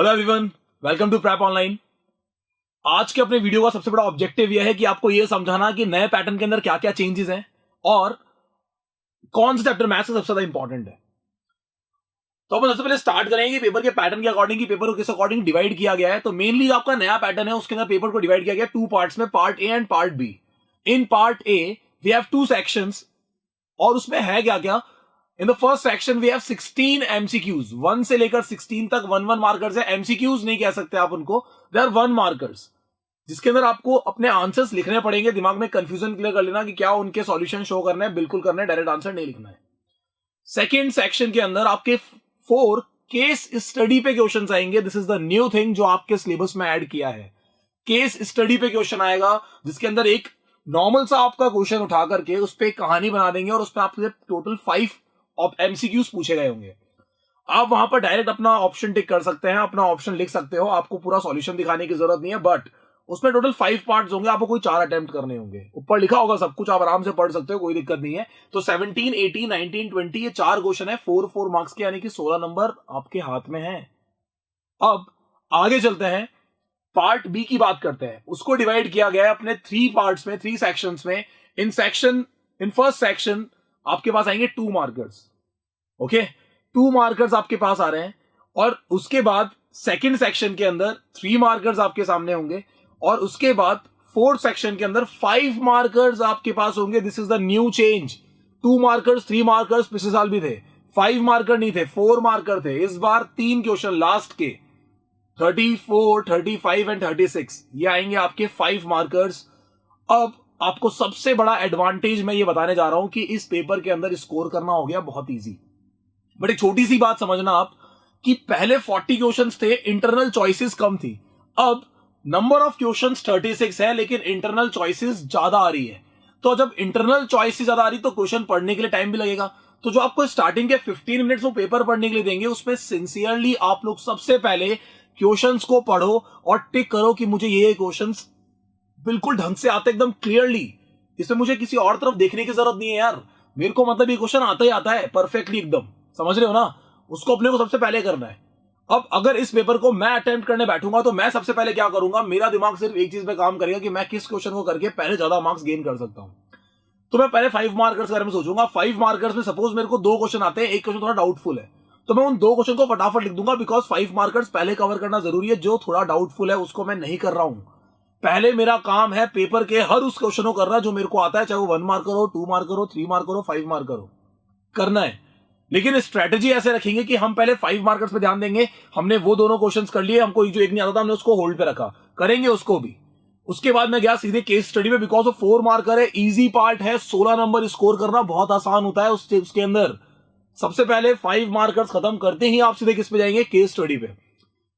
Hello everyone, welcome to Prep Online. आज के अपने वीडियो का सबसे बड़ा ऑब्जेक्टिव यह है कि आपको यह समझाना कि नए पैटर्न के अंदर क्या क्या चेंजेस हैं और कौन सा चैप्टर मैथ्स का सबसे ज्यादा इंपॉर्टेंट है। तो अपन सबसे पहले स्टार्ट करेंगे पेपर के पैटर्न के अकॉर्डिंग कि पेपर को किस अकॉर्डिंग डिवाइड किया गया है। तो मेनली आपका नया पैटर्न है, उसके अंदर पेपर को डिवाइड किया गया टू पार्ट्स में, part A and part B. In part A we have two sections और उसमें है क्या क्या। In the first section we have 16 MCQs, 1 से लेकर 16 तक 1 मार्कर्स है। एमसीक्यूज नहीं कह सकते आप उनको, दे आर 1 मार्कर्स, जिसके अंदर आपको अपने आंसर्स लिखने पड़ेंगे। दिमाग में कंफ्यूजन क्लियर कर लेना कि क्या उनके सॉल्यूशन शो करना है, बिल्कुल करना है, डायरेक्ट आंसर नहीं लिखना है। सेकेंड सेक्शन के अंदर आपके 4 केस स्टडी पे क्वेश्चन आएंगे। This is the new thing जो आपके सिलेबस में ऐड किया है। केस स्टडी पे क्वेश्चन आएगा, जिसके अंदर एक नॉर्मल सा आपका क्वेश्चन उठा करके उस पर एक कहानी बना देंगे और उस पर आपसे टोटल 5 एमसीक्यूज पूछे गए होंगे। आप वहां पर डायरेक्ट अपना ऑप्शन टिक कर सकते हैं, अपना ऑप्शन लिख सकते हो, आपको पूरा सॉल्यूशन दिखाने की जरूरत नहीं है। बट उसमें टोटल 5 पार्ट्स होंगे, आपको कोई 4 अटेम्प्ट करने होंगे। ऊपर लिखा होगा सब कुछ, आप आराम से पढ़ सकते हो, कोई दिक्कत नहीं है। तो 17, 18, 19, 20 ये 4 क्वेश्चन है, 4 मार्क्स के, यानी कि 16 नंबर आपके हाथ में है। अब आगे चलते हैं, पार्ट बी की बात करते हैं। उसको डिवाइड किया गया है अपने 3 पार्ट्स में, 3 सेक्शंस में। इन फर्स्ट सेक्शन आपके पास आएंगे 2 मार्कर्स। ओके, 2 मार्कर्स आपके पास आ रहे हैं। और उसके बाद सेकंड सेक्शन के अंदर 3 मार्कर्स आपके सामने होंगे। और उसके बाद फोर्थ सेक्शन के अंदर 5 मार्कर्स आपके पास होंगे। This is the new change. 2 markers, 3 markers पिछले साल भी थे, 5 मार्कर नहीं थे, 4 मार्कर थे। इस बार 3 क्वेश्चन लास्ट के 34, 35 एंड 36 ये आएंगे आपके 5 मार्कर्स। अब आपको सबसे बड़ा एडवांटेज मैं ये बताने जा रहा हूं कि इस पेपर के अंदर स्कोर करना हो गया बहुत इजी। बट एक छोटी सी बात समझना आप कि पहले 40 क्वेश्चंस थे, इंटरनल चॉइसेस कम थी। अब नंबर ऑफ क्वेश्चंस 36 है, लेकिन इंटरनल चॉइसेस ज्यादा आ रही है। तो जब इंटरनल चॉइसेस ज्यादा आ रही तो क्वेश्चन पढ़ने के लिए टाइम भी लगेगा। तो जो आपको स्टार्टिंग के 15 मिनट्स वो पेपर पढ़ने के लिए देंगे, उसमें सिंसियरली आप लोग सबसे पहले क्वेश्चंस को पढ़ो और टिक करो कि मुझे ये क्वेश्चंस बिल्कुल ढंग से आते, एकदम क्लियरली। इसमें मुझे किसी और तरफ देखने की जरूरत नहीं है यार, मेरे को मतलब ये क्वेश्चन आता ही आता है परफेक्टली एकदम, समझ रहे हो ना। उसको अपने को सबसे पहले करना है। अब अगर इस पेपर को मैं अटेम्प्ट करने बैठूंगा तो मैं सबसे पहले क्या करूंगा, मेरा दिमाग सिर्फ एक चीज पे काम करेगा कि मैं किस क्वेश्चन को करके पहले ज्यादा मार्क्स गेन कर सकता हूं। तो मैं पहले 5 मार्कर्स के बारे में सोचूंगा। 5 मार्कर्स में सपोज मेरे को 2 क्वेश्चन आते हैं, एक क्वेश्चन थोड़ा डाउटफुल है, तो मैं उन 2 क्वेश्चन को फटाफट लिख दूंगा, बिकॉज 5 मार्कर्स पहले कवर करना जरूरी है। जो थोड़ा डाउटफुल है उसको मैं नहीं कर रहा हूं। पहले मेरा काम है पेपर के हर उस क्वेश्चन को करना जो मेरे को आता है, चाहे वो 1 मार्कर हो, 2 मार्कर हो, 3 मार्कर हो, 5 मार्कर हो, करना है। लेकिन स्ट्रेटेजी ऐसे रखेंगे कि हम पहले 5 मार्कर्स पे ध्यान देंगे। हमने वो दोनों क्वेश्चंस कर लिए, हमको जो एक नहीं आता था हमने उसको होल्ड पे रखा, करेंगे उसको भी। उसके बाद मैं गया सीधे केस स्टडी पे, बिकॉज वो 4 मार्कर है, इजी पार्ट है, 16 नंबर स्कोर करना बहुत आसान होता है उसके अंदर। सबसे पहले 5 मार्कर्स खत्म करते ही आप सीधे किस पे जाएंगे, केस स्टडी पे।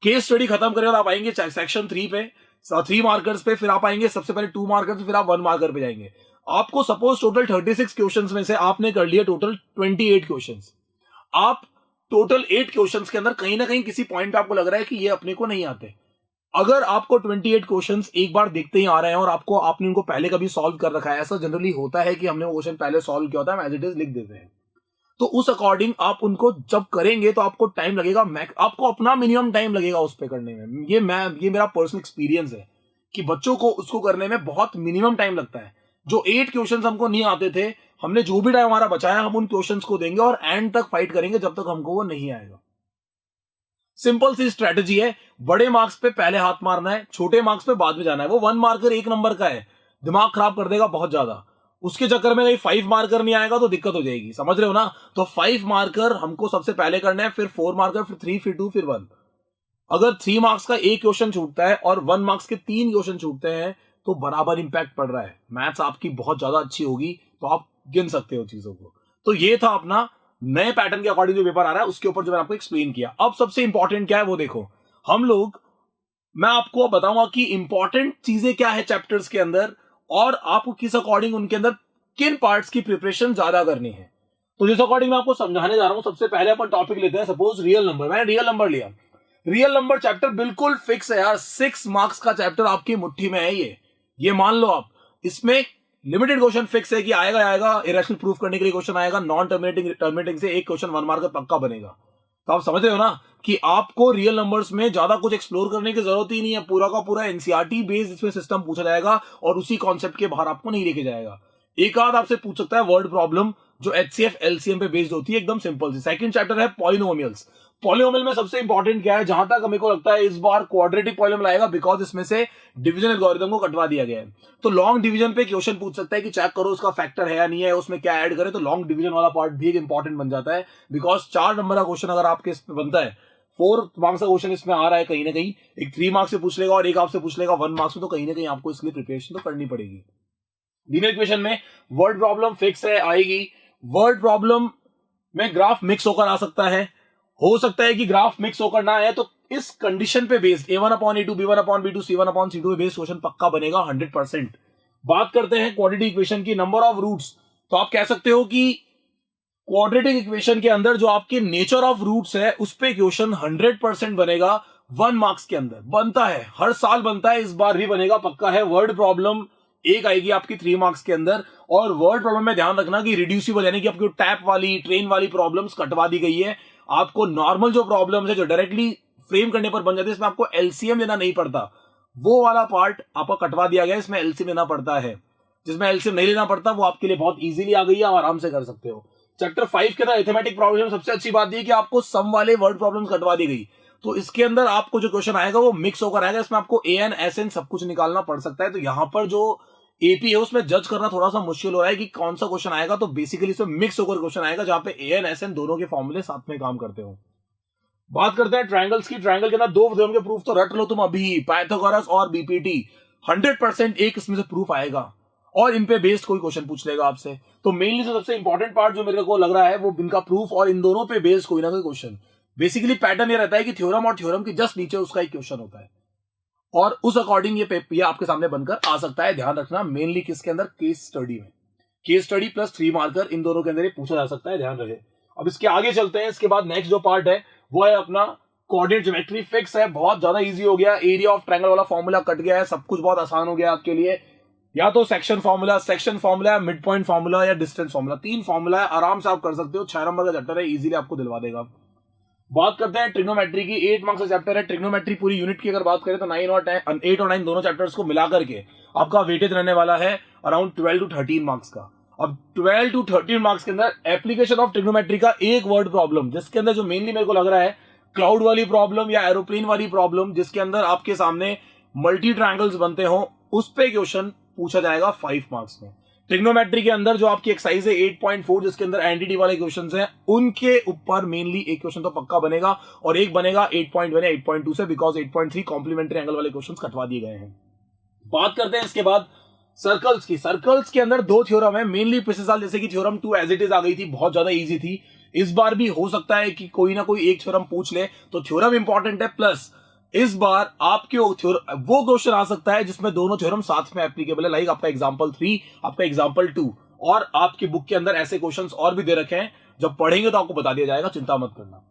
केस स्टडी खत्म करेंगे आप आएंगे सेक्शन 3 पे, 3 मार्कर्स पे। फिर आप आएंगे सबसे पहले 2 मार्कर्स पे, फिर आप 1 मार्कर पे जाएंगे। आपको सपोज टोटल 36 क्वेश्चंस में से आपने कर लिया टोटल 28 क्वेश्चंस। आप टोटल 8 क्वेश्चंस के अंदर कहीं ना कहीं किसी पॉइंट पे आपको लग रहा है कि ये अपने को नहीं आते। अगर आपको 28 क्वेश्चंस एक बार देखते ही आ रहे हैं और आपने उनको पहले कभी सॉल्व कर रखा है, ऐसा जनरली होता है कि हमने वो क्वेश्चन पहले सॉल्व किया होता है, हम एज इट इज लिख देते हैं। तो उस अकॉर्डिंग आप उनको जब करेंगे तो आपको टाइम लगेगा, आपको अपना मिनिमम टाइम लगेगा उस पे करने में। ये मेरा पर्सनल एक्सपीरियंस है कि बच्चों को उसको करने में बहुत मिनिमम टाइम लगता है। जो 8 क्वेश्चंस हमको नहीं आते थे, हमने जो भी टाइम हमारा बचाया हम उन क्वेश्चंस को देंगे और एंड तक फाइट करेंगे जब तक हमको वो नहीं आएगा। सिंपल सी स्ट्रेटेजी है। बड़े मार्क्स पे पहले हाथ मारना है, छोटे मार्क्स पे बाद में जाना है। वो 1 मार्कर 1 नंबर का है, दिमाग खराब कर देगा बहुत ज्यादा। उसके चक्कर में कहीं 5 मार्कर नहीं आएगा तो दिक्कत हो जाएगी, समझ रहे हो ना। तो 5 मार्कर हमको सबसे पहले करना है, फिर 4 मार्कर, फिर 3, फिर 2, फिर 1। अगर 3 मार्क्स का 1 क्वेश्चन छूटता है और 1 मार्क्स के 3 क्वेश्चन छूटते हैं तो बराबर इंपैक्ट पड़ रहा है। मैथ्स आपकी बहुत ज्यादा अच्छी होगी तो आप गिन सकते हो चीजों को। तो ये था अपना नए पैटर्न के अकॉर्डिंग जो पेपर आ रहा है उसके ऊपर जो मैंने आपको एक्सप्लेन किया। अब सबसे इंपॉर्टेंट क्या है वो देखो। मैं आपको बताऊंगा कि इंपॉर्टेंट चीजें क्या है चैप्टर्स के अंदर और आपको किस अकॉर्डिंग उनके अंदर किन पार्ट्स की प्रिपरेशन ज्यादा करनी है। तो जिस अकॉर्डिंग मैं आपको समझाने जा रहा हूं, सबसे पहले अपन टॉपिक लेते हैं। सपोज रियल नंबर, मैंने रियल नंबर लिया। रियल नंबर चैप्टर बिल्कुल फिक्स है यार, 6 मार्क्स का चैप्टर आपकी मुट्ठी में है। ये मान लो आप। इसमें लिमिटेड क्वेश्चन फिक्स है कि आएगा। इरेशनल प्रूफ करने के लिए क्वेश्चन आएगा, नॉन टर्मिनेटिंग से एक क्वेश्चन 1 मार्कर पक्का बनेगा। तो आप समझ रहे हो ना कि आपको रियल नंबर्स में ज्यादा कुछ एक्सप्लोर करने की जरूरत ही नहीं है, पूरा का पूरा एनसीईआरटी बेस्ड इसमें सिस्टम पूछा जाएगा और उसी कॉन्सेप्ट के बाहर आपको नहीं लेके जाएगा। एक आध आपसे पूछ सकता है वर्ड प्रॉब्लम जो एचसीएफ एलसीएम पे बेस्ड होती है, एकदम सिंपल सी। सेकंड चैप्टर है पॉलिनोमियल्स। पॉलिनोमियल में सबसे इंपॉर्टेंट क्या है, जहां तक हमें को लगता है इस बार क्वाड्रेटिक पॉलिनोमियल आएगा, बिकॉज इसमें से डिवीजन एल्गोरिथम को कटवा दिया गया है। तो लॉन्ग डिवीजन पे क्वेश्चन पूछ सकता है कि चेक करो उसका फैक्टर है या नहीं है, उसमें क्या ऐड करें, तो लॉन्ग डिवीजन वाला पार्ट भी एक इंपॉर्टेंट बन जाता है। बिकॉज 4 नंबर का क्वेश्चन अगर आपके इसमें बनता है, 4 मार्क्स का क्वेश्चन इसमें आ रहा है कहीं ना कहीं, एक 3 मार्क्स से पूछ लेगा और एक आपसे पूछ लेगा 1 मार्क्स में, तो कहीं ना कहीं आपको इसके लिए प्रिपरेशन तो करनी पड़ेगी। लीनियर इक्वेशन में वर्ड प्रॉब्लम फिक्स है, आएगी। वर्ड प्रॉब्लम में ग्राफ मिक्स होकर आ सकता है, हो सकता है कि ग्राफ मिक्स होकर ना आए, तो इस कंडीशन पे बेस्ड a1/a2 b1/b2 c1/c2 पे बेस्ड क्वेश्चन पक्का बनेगा 100%। बात करते हैं क्वाड्रेटिक इक्वेशन की, नंबर ऑफ रूट्स। तो आप कह सकते हो कि क्वाड्रेटिक इक्वेशन के अंदर जो आपके नेचर ऑफ रूट्स है उस पे क्वेश्चन 100% बनेगा 1 मार्क्स के अंदर। बनता है, हर साल बनता है, इस बार भी बनेगा, पक्का है। वर्ड प्रॉब्लम एक आएगी आपकी 3 मार्क्स के अंदर, और वर्ड प्रॉब्लम में ध्यान रखना कि रिड्यूसिबल यानी कि आपकी टैप वाली ट्रेन वाली प्रॉब्लम्स कटवा दी गई है। आपको नॉर्मल जो प्रॉब्लम्स है जो डायरेक्टली फ्रेम करने पर बन जाती है, इसमें आपको एलसीएम लेना नहीं पड़ता, वो वाला पार्ट आपको कटवा दिया गया है। इसमें एलसीएम लेना पड़ता है, जिसमें एलसीएम नहीं लेना पड़ता वो आपके लिए बहुत इजीली आ गई है, आप आराम से कर सकते हो। चैप्टर 5 के अंदर अरिथमेटिक प्रॉब्लम सबसे अच्छी बात है कि आपको सम वाले वर्ड प्रॉब्लम्स कटवा दी गई, तो इसके अंदर आपको जो क्वेश्चन आएगा वो मिक्स होकर आएगा। इसमें आपको एन एसएन सब कुछ निकालना पड़ सकता है, तो यहां पर जो एपी है उसमें जज करना थोड़ा सा मुश्किल हो रहा है कि कौन सा क्वेश्चन आएगा। तो बेसिकली इसमें मिक्स होकर क्वेश्चन आएगा, जहां पे एन एसएन दोनों के फॉर्मूले साथ में काम करते हो। बात करते हैं ट्रायंगल्स की। ट्रायंगल के अंदर 2 थ्योरम के प्रूफ तो रट लो तुम अभी, पाइथागोरस और बीपीटी। 100% एक इसमें से प्रूफ आएगा और इन पे बेस्ड कोई क्वेश्चन पूछ लेगा आपसे। तो मेनली सबसे इंपॉर्टेंट पार्ट जो मेरे को लग रहा है वो इनका प्रूफ, और इन दोनों पे बेस्ड कोई ना कोई क्वेश्चन। बेसिकली पैटर्न ये रहता है कि थ्योरम और थ्योरम के जस्ट नीचे उसका एक क्वेश्चन होता है, और उस अकॉर्डिंग ये आपके सामने बनकर आ सकता है। ध्यान रखना, मेनली किसके अंदर, केस स्टडी में। केस स्टडी प्लस 3 मार्कर, इन दोनों के अंदर ये पूछा जा सकता है, ध्यान रहे। अब इसके आगे चलते हैं। इसके बाद नेक्स्ट जो पार्ट है वो है अपना कोऑर्डिनेट ज्योमेट्री। फिक्स है, बहुत ज्यादा इजी हो गया, एरिया ऑफ ट्रायंगल वाला फॉर्मूला कट गया है, सब कुछ बहुत आसान हो गया आपके लिए। या तो section formula, mid point formula या डिस्टेंस फॉर्मूला, 3 फॉर्मूला है, आराम से आप कर सकते हो। 6 नंबर का चैप्टर है, इजीली आपको दिलवा देगा। बात करते हैं ट्रिग्नोमेट्री की। 8 मार्क्स का चैप्टर है ट्रिग्नोमेट्री। पूरी यूनिट की अगर बात करें तो 8 और 9 दोनों चैप्टर्स को मिला करके आपका वेटेज रहने वाला है अराउंड 12 to 13 मार्क्स का। अब 12 to 13 मार्क्स के अंदर एप्लीकेशन ऑफ ट्रिग्नोमेट्री का एक वर्ड प्रॉब्लम, जिसके अंदर जो मेनली मेरे को लग रहा है क्लाउड वाली प्रॉब्लम या एरोप्लेन वाली प्रॉब्लम, जिसके अंदर आपके सामने मल्टी ट्रायंगल्स बनते हो, उस पे क्वेश्चन पूछा जाएगा 5 मार्क्स में। ट्रिग्नोमेट्री के अंदर जो आपकी एक्सरसाइज है 8.4, जिसके अंदर एंटिटी वाले क्वेश्चंस हैं, उनके ऊपर मेनली एक क्वेश्चन तो पक्का बनेगा, और एक बनेगा 8.1 या 8.2 से, बिकॉज 8.3 कॉम्प्लीमेंट्री एंगल वाले क्वेश्चंस कटवा दिए गए हैं। बात करते हैं इसके बाद सर्कल्स की। सर्कल्स के अंदर 2 थ्योरम है मेनली। पिछले साल जैसे कि थ्योरम 2 एज इट इज आ गई थी, बहुत ज्यादा इजी थी, इस बार भी हो सकता है कि कोई ना कोई एक थ्योरम पूछ ले, तो थ्योरम इंपॉर्टेंट है। प्लस इस बार आपके वो क्वेश्चन आ सकता है जिसमें दोनों थ्योरम साथ में एप्लीकेबल है, लाइक आपका एग्जांपल 3, आपका एग्जांपल 2, और आपकी बुक के अंदर ऐसे क्वेश्चंस और भी दे रखे हैं, जब पढ़ेंगे तो आपको बता दिया जाएगा, चिंता मत करना।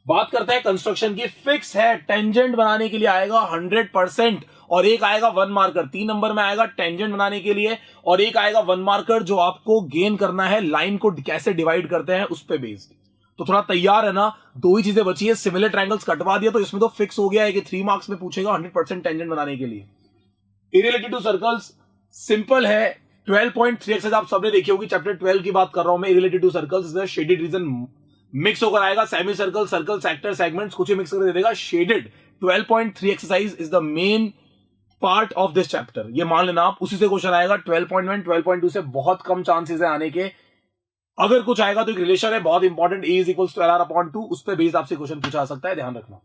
बात करते हैं कंस्ट्रक्शन की। फिक्स है, टेंजेंट बनाने के लिए आएगा 100%, और एक आएगा 1 मार्कर, 3 नंबर में आएगा टेंजेंट बनाने के लिए, और एक आएगा 1 मार्कर जो आपको गेन करना है लाइन को कैसे डिवाइड करते हैं उस पे बेस्ड। तो थोड़ा तैयार है ना, 2 ही चीजें बची है। सिमिलर ट्रायंगल्स कटवा दिया तो इसमें तो फिक्स हो गया है कि 3 मार्क्स में पूछेगा 100% टेंजेंट बनाने के लिए। इरिलेटेड टू सर्कल्स सिंपल है, 12.3 एक्सरसाइज आप सबने देखी होगी, चैप्टर 12 की बात कर रहा हूं मैं। Irrelated to circles shaded region mix होकर आएगा, semi circle, circle, sector, segments कुछ ही मिक्स करके दे देगा। Shaded 12.3 exercise is the main part of this chapter, ये मान लेना आप। उसी से क्वेश्चन आएगा। 12.1 12.2 से बहुत कम चांसेस है आने के, अगर कुछ आएगा तो एक रिलेशन है बहुत important, A is equals to LR/2, उस पे बेस्ड आपसे क्वेश्चन पूछा जा सकता है, ध्यान रखना।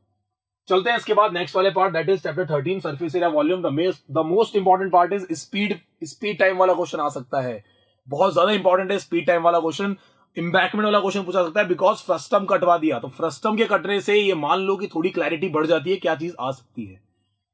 चलते हैं इसके बाद नेक्स्ट वाले part, that is chapter 13 surface area volume. The most important part is speed time वाला क्वेश्चन आ सकता है, बहुत ज्यादा इंपॉर्टेंट है स्पीड टाइम वाला क्वेश्चन। इंबैकमेंट वाला क्वेश्चन पूछा सकता है, बिकॉज फ्रस्टम कटवा दिया, तो फ्रस्टम के कटने से ये मान लो कि थोड़ी क्लैरिटी बढ़ जाती है क्या चीज आ सकती है।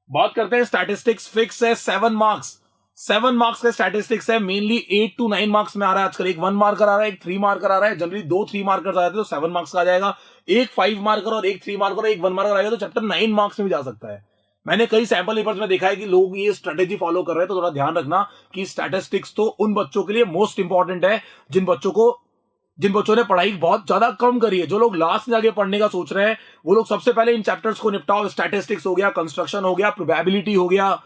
बात करते हैं स्टैटिस्टिक्स। फिक्स है 7 मार्क्स, 7 मार्क्स का स्टैटिस्टिक्स है, मेनली 8 to 9 मार्क्स में आ रहा है आजकल। एक 1 मार्कर आ रहा है, एक 3 मार्कर आ रहा है, जनरली 2 3 मार्कर आ जाते हैं तो 7 मार्क्स का आ जाएगा। एक 5 मार्कर और एक 3 मार्कर और एक 1 मार्कर आएगा तो चैप्टर 9 मार्क्स में भी जा सकता है। मैंने कई सैंपल पेपर्स में देखा है कि लोग ये स्ट्रेटेजी फॉलो कर रहे हैं, तो थोड़ा ध्यान रखना कि स्टैटिस्टिक्स तो उन बच्चों के लिए मोस्ट इंपॉर्टेंट है जिन बच्चों को जिन बच्चों ने पढ़ाई बहुत ज्यादा कम करी है, जो लोग लास्ट में जाके पढ़ने का सोच रहे हैं, वो लोग सबसे पहले इन चैप्टर्स को निपटाओ। स्टैटिस्टिक्स हो गया, कंस्ट्रक्शन हो गया, प्रोबेबिलिटी हो गया,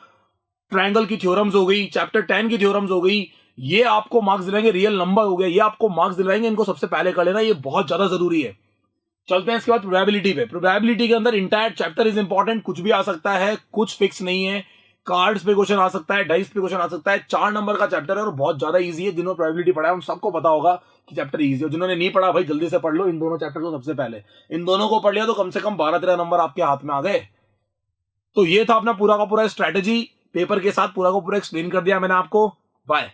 ट्रायंगल की थ्योरम्स हो गई, चैप्टर 10 की थ्योरम्स हो गई, ये आपको मार्क्स दिलाएंगे। रियल नंबर हो गया, ये आपको मार्क्स दिलाएंगे। इनको सबसे पहले कर लेना, ये बहुत ज्यादा जरूरी है। चलते हैं इसके बाद प्रोबेबिलिटी पे। प्रोबेबिलिटी के अंदर इंटायर चैप्टर इज इंपॉर्टेंट। कुछ भी आ सकता है, कुछ फिक्स नहीं है। कार्ड्स पे क्वेश्चन आ सकता है, डाइस पे क्वेश्चन आ सकता है। 4 नंबर का चैप्टर है और बहुत ज्यादा इजी है। जिन्होंने प्रोबेबिलिटी पढ़ा है उन सबको पता होगा कि चैप्टर इजी है। जिन्होंने नहीं पढ़ा भाई जल्दी से पढ़ लो इन दोनों चैप्टर को सबसे पहले। इन दोनों को पढ़ लिया तो कम से कम 12-13 नंबर आपके हाथ में आ गए। तो ये था अपना पूरा का पूरा स्ट्रैटेजी, पेपर के साथ पूरा का पूरा एक्सप्लेन कर दिया मैंने आपको। बाय।